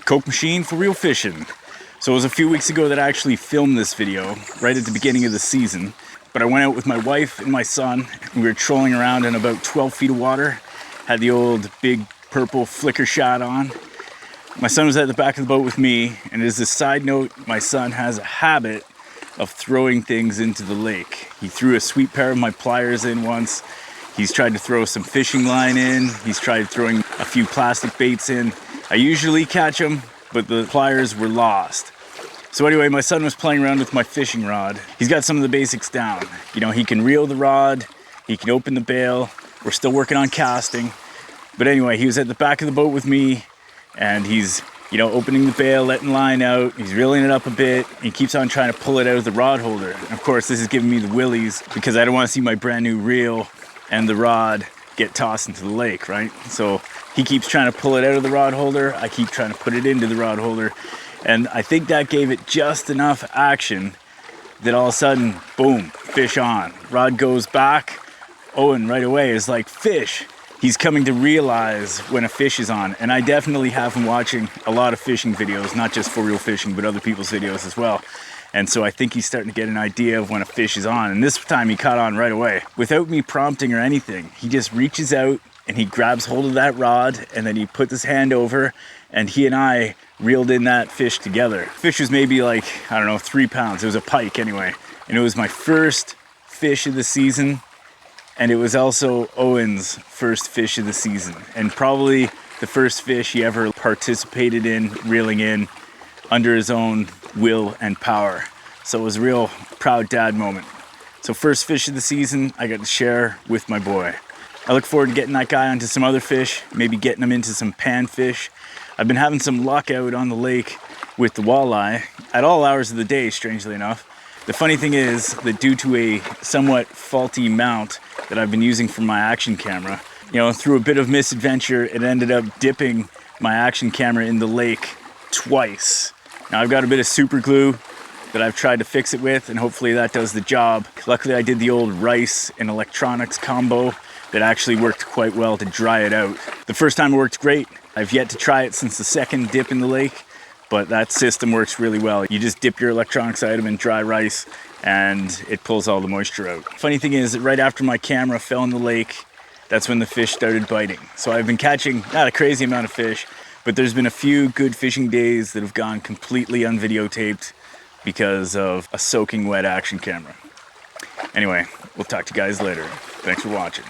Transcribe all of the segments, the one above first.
Coke Machine for Real Fishing. So it was a few weeks ago that I actually filmed this video, right at the beginning of the season. But I went out with my wife and my son, and we were trolling around in about 12 feet of water. Had the old big purple flicker shot on. My son was at the back of the boat with me, and as a side note, my son has a habit of throwing things into the lake. He threw a sweet pair of my pliers in once. He's tried to throw some fishing line in. He's tried throwing a few plastic baits in. I usually catch them, but the pliers were lost. So anyway, my son was playing around with my fishing rod. He's got some of the basics down. You know, he can reel the rod, he can open the bail. We're still working on casting. But anyway, he was at the back of the boat with me, and he's, you know, opening the bail, letting line out. He's reeling it up a bit. He keeps on trying to pull it out of the rod holder. And of course, this is giving me the willies because I don't want to see my brand new reel and the rod get tossed into the lake, right? So he keeps trying to pull it out of the rod holder. I keep trying to put it into the rod holder. And I think that gave it just enough action that all of a sudden, boom, fish on. Rod goes back. Owen right away is like, fish. He's coming to realize when a fish is on. And I definitely have him watching a lot of fishing videos, not just For Real Fishing, but other people's videos as well. And so I think he's starting to get an idea of when a fish is on. And this time he caught on right away. Without me prompting or anything, he just reaches out and he grabs hold of that rod, and then he puts his hand over, and he and I reeled in that fish together. Fish was maybe like, I don't know, 3 pounds. It was a pike anyway. And it was my first fish of the season. And it was also Owen's first fish of the season. And probably the first fish he ever participated in reeling in under his own will and power. So it was a real proud dad moment. So first fish of the season, I got to share with my boy. I look forward to getting that guy onto some other fish, maybe getting him into some panfish. I've been having some luck out on the lake with the walleye at all hours of the day, strangely enough. The funny thing is that due to a somewhat faulty mount that I've been using for my action camera, you know, through a bit of misadventure, it ended up dipping my action camera in the lake twice. Now I've got a bit of super glue that I've tried to fix it with, and hopefully that does the job. Luckily I did the old rice and electronics combo that actually worked quite well to dry it out. The first time it worked great. I've yet to try it since the second dip in the lake, but that system works really well. You just dip your electronics item in dry rice and it pulls all the moisture out. Funny thing is that right after my camera fell in the lake, that's when the fish started biting. So I've been catching not a crazy amount of fish, but there's been a few good fishing days that have gone completely unvideotaped because of a soaking wet action camera. Anyway, we'll talk to you guys later. Thanks for watching.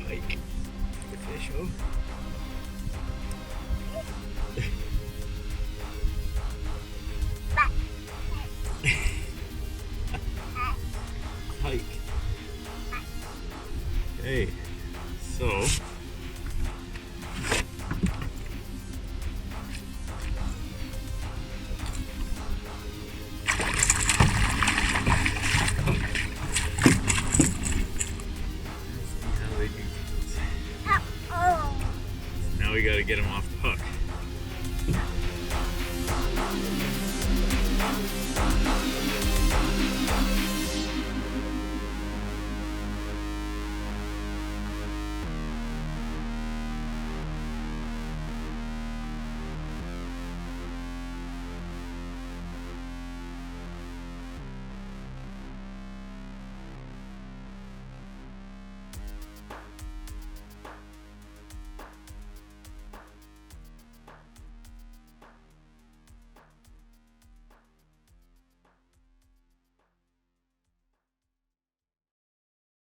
Pike. Good fish, oh. Pike. Okay, so got to get him off the hook.